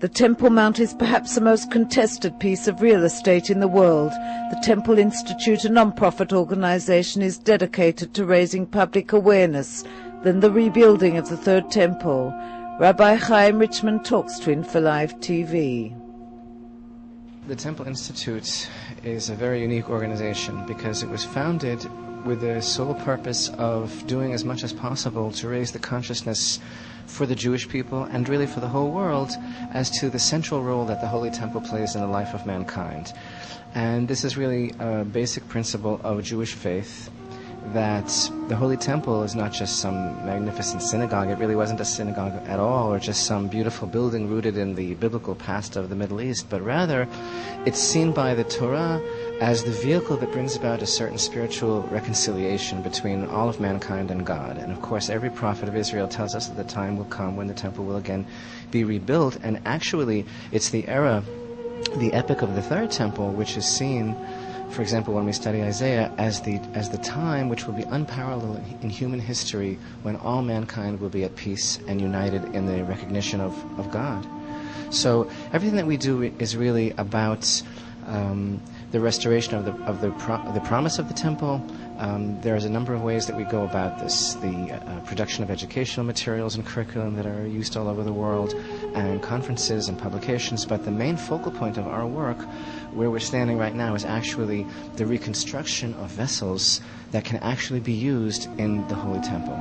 The Temple Mount is perhaps the most contested piece of real estate in the world. The Temple Institute, a non-profit organization, is dedicated to raising public awareness than the rebuilding of the Third Temple. Rabbi Chaim Richman talks to Info Live TV. The Temple Institute is a very unique organization because it was founded with the sole purpose of doing as much as possible to raise the consciousness for the Jewish people and really for the whole world as to the central role that the Holy Temple plays in the life of mankind. And this is really a basic principle of Jewish faith, that the Holy Temple is not just some magnificent synagogue. It really wasn't a synagogue at all, or just some beautiful building rooted in the biblical past of the Middle East, but rather it's seen by the Torah as the vehicle that brings about a certain spiritual reconciliation between all of mankind and God. And of course, every prophet of Israel tells us that the time will come when the temple will again be rebuilt, and actually it's the era, the epic of the Third Temple, which is seen, for example, when we study Isaiah, as the time which will be unparalleled in human history, when all mankind will be at peace and united in the recognition of God. So everything that we do is really about the restoration of the promise of the temple. There's a number of ways that we go about this. The production of educational materials and curriculum that are used all over the world, and conferences and publications. But the main focal point of our work, where we're standing right now, is actually the reconstruction of vessels that can actually be used in the Holy Temple.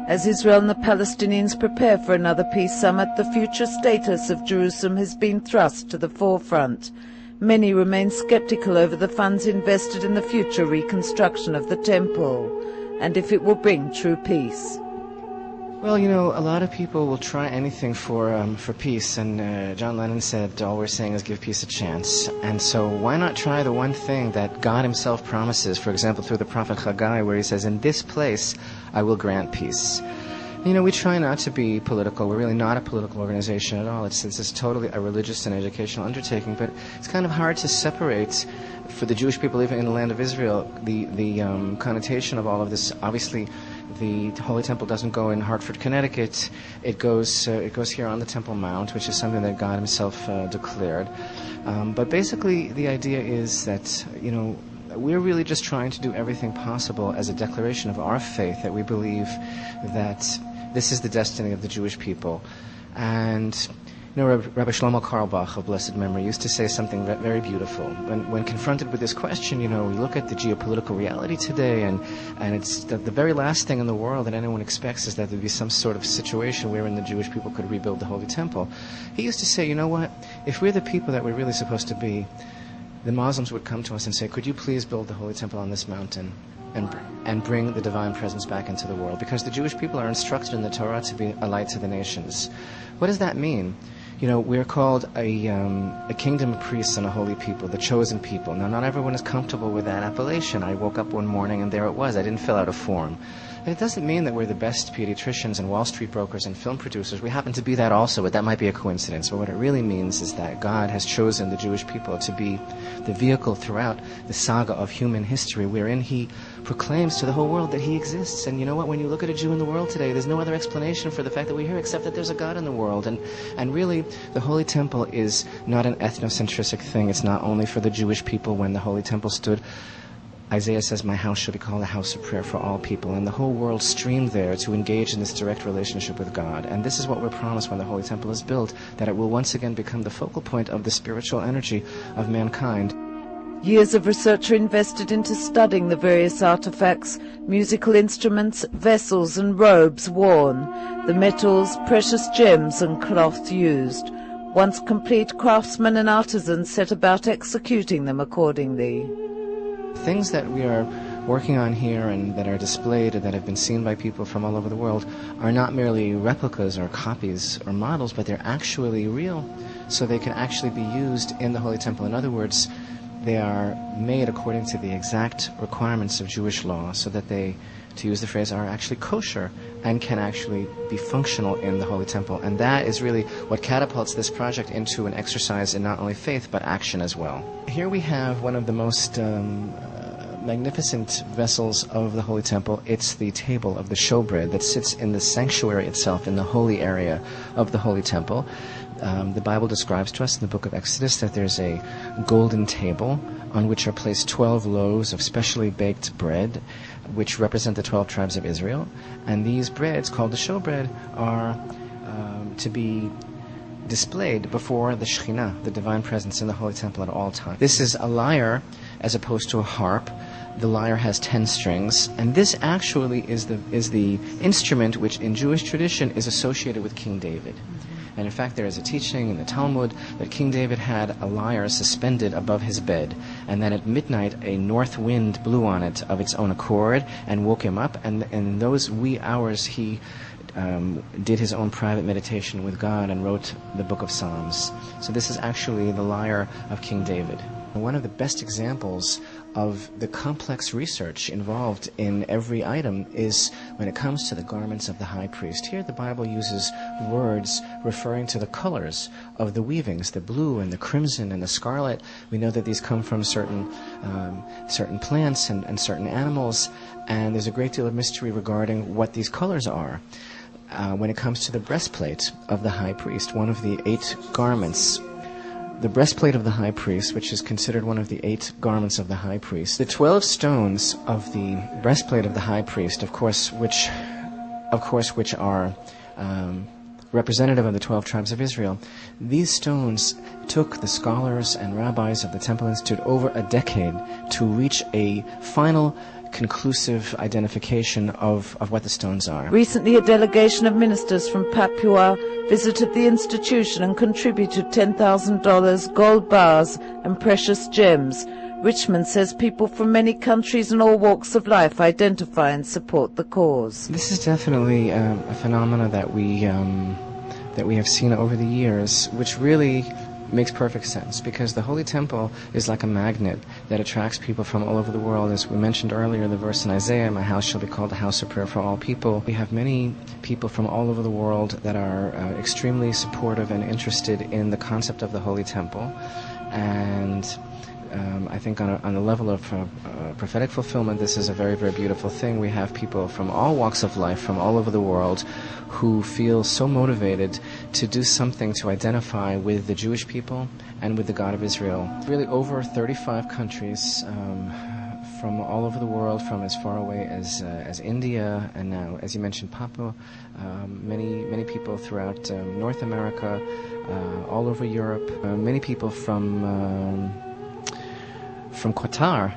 As Israel and the Palestinians prepare for another peace summit, the future status of Jerusalem has been thrust to the forefront. Many remain skeptical over the funds invested in the future reconstruction of the temple, and if it will bring true peace. Well, you know, a lot of people will try anything for peace, and John Lennon said, all we're saying is give peace a chance. And so why not try the one thing that God himself promises, for example, through the prophet Haggai, where he says, in this place I will grant peace. You know, we try not to be political. We're really not a political organization at all. It's totally a religious and educational undertaking, but it's kind of hard to separate, for the Jewish people living in the land of Israel, the connotation of all of this. Obviously, the Holy Temple doesn't go in Hartford, Connecticut. It goes here on the Temple Mount, which is something that God himself declared. But basically, the idea is that, you know, we're really just trying to do everything possible as a declaration of our faith, that we believe that this is the destiny of the Jewish people. And you know, Rabbi Shlomo Carlebach of blessed memory used to say something very beautiful. When confronted with this question, you know, we look at the geopolitical reality today, and it's the very last thing in the world that anyone expects is that there be some sort of situation wherein the Jewish people could rebuild the Holy Temple. He used to say, you know what, if we're the people that we're really supposed to be, the Muslims would come to us and say, could you please build the Holy Temple on this mountain and bring the divine presence back into the world? Because the Jewish people are instructed in the Torah to be a light to the nations. What does that mean? You know, we're called a kingdom of priests and a holy people, the chosen people. Now, not everyone is comfortable with that appellation. I woke up one morning and there it was. I didn't fill out a form. And it doesn't mean that we're the best pediatricians and Wall Street brokers and film producers. We happen to be that also, but that might be a coincidence. But what it really means is that God has chosen the Jewish people to be the vehicle throughout the saga of human history, wherein he proclaims to the whole world that he exists. And you know what? When you look at a Jew in the world today, there's no other explanation for the fact that we're here except that there's a God in the world. And really, the Holy Temple is not an ethnocentric thing. It's not only for the Jewish people. When the Holy Temple stood, Isaiah says, my house shall be called a house of prayer for all people. And the whole world streamed there to engage in this direct relationship with God. And this is what we're promised when the Holy Temple is built, that it will once again become the focal point of the spiritual energy of mankind. Years of research are invested into studying the various artifacts, musical instruments, vessels and robes worn, the metals, precious gems and cloth used. Once complete, craftsmen and artisans set about executing them accordingly. Things that we are working on here and that are displayed and that have been seen by people from all over the world are not merely replicas or copies or models, but they're actually real, so they can actually be used in the Holy Temple. In other words, they are made according to the exact requirements of Jewish law, so that they, to use the phrase, are actually kosher and can actually be functional in the Holy Temple. And that is really what catapults this project into an exercise in not only faith but action as well. Here we have one of the most magnificent vessels of the Holy Temple, it's the table of the showbread that sits in the sanctuary itself, in the holy area of the Holy Temple. The Bible describes to us in the book of Exodus that there's a golden table on which are placed 12 loaves of specially baked bread, which represent the 12 tribes of Israel. And these breads, called the showbread, are to be displayed before the Shekhinah, the divine presence in the Holy Temple at all times. This is a lyre as opposed to a harp. The lyre has 10 strings, and this actually is the instrument which in Jewish tradition is associated with King David. And in fact, there is a teaching in the Talmud that King David had a lyre suspended above his bed, and then at midnight a north wind blew on it of its own accord and woke him up, and in those wee hours he did his own private meditation with God and wrote the book of Psalms. So this is actually the lyre of King David. One of the best examples of the complex research involved in every item is when it comes to the garments of the high priest. Here the Bible uses words referring to the colors of the weavings, the blue and the crimson and the scarlet. We know that these come from certain plants and certain animals, and there's a great deal of mystery regarding what these colors are. When it comes to the breastplate of the high priest, one of the 8 garments, the breastplate of the high priest, which is considered one of the 8 garments of the high priest, the 12 stones of the breastplate of the high priest, of course, which are representative of the 12 tribes of Israel, these stones took the scholars and rabbis of the Temple Institute over a decade to reach a final conclusive identification of what the stones are. Recently, a delegation of ministers from Papua visited the institution and contributed $10,000, gold bars and precious gems. Richman says people from many countries and all walks of life identify and support the cause. This is definitely a phenomenon that we have seen over the years, which really makes perfect sense, because the Holy Temple is like a magnet that attracts people from all over the world. As we mentioned earlier, the verse in Isaiah, "My house shall be called a house of prayer for all people." We have many people from all over the world that are extremely supportive and interested in the concept of the Holy Temple. And I think on the level of prophetic fulfillment, this is a very, very beautiful thing. We have people from all walks of life, from all over the world, who feel so motivated to do something to identify with the Jewish people and with the God of Israel. Really over 35 countries from all over the world, from as far away as India, and now, as you mentioned, Papua, many people throughout North America, all over Europe, many people from Qatar,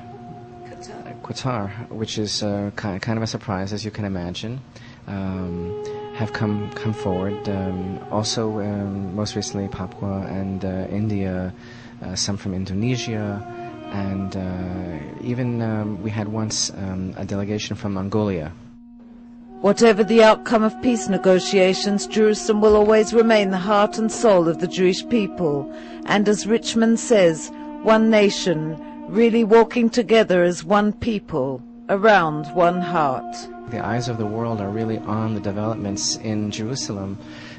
which is kind of a surprise, as you can imagine, have come forward. Also, most recently, Papua and India, some from Indonesia, and even we had once a delegation from Mongolia. Whatever the outcome of peace negotiations, Jerusalem will always remain the heart and soul of the Jewish people. And as Richman says, one nation, really walking together as one people, around one heart. The eyes of the world are really on the developments in Jerusalem.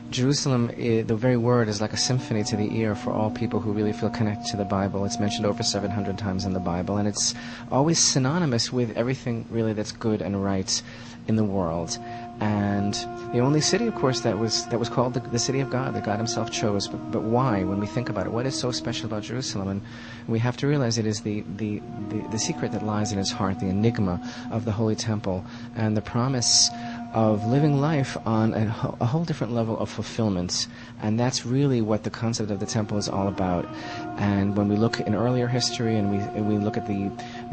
Jerusalem, the very word, is like a symphony to the ear for all people who really feel connected to the Bible. It's mentioned over 700 times in the Bible, and it's always synonymous with everything really that's good and right in the world. And the only city, of course, that was called the city of God, that God himself chose. But why, when we think about it? What is so special about Jerusalem? And we have to realize it is the secret that lies in its heart, the enigma of the Holy Temple, and the promise of living life on a whole different level of fulfillment. And that's really what the concept of the temple is all about. And when we look in earlier history and we look at the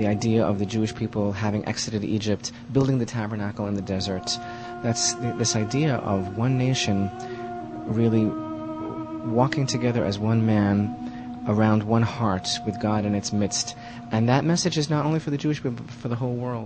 idea of the Jewish people having exited Egypt, building the tabernacle in the desert, that's this idea of one nation really walking together as one man around one heart with God in its midst. And that message is not only for the Jewish people, but for the whole world.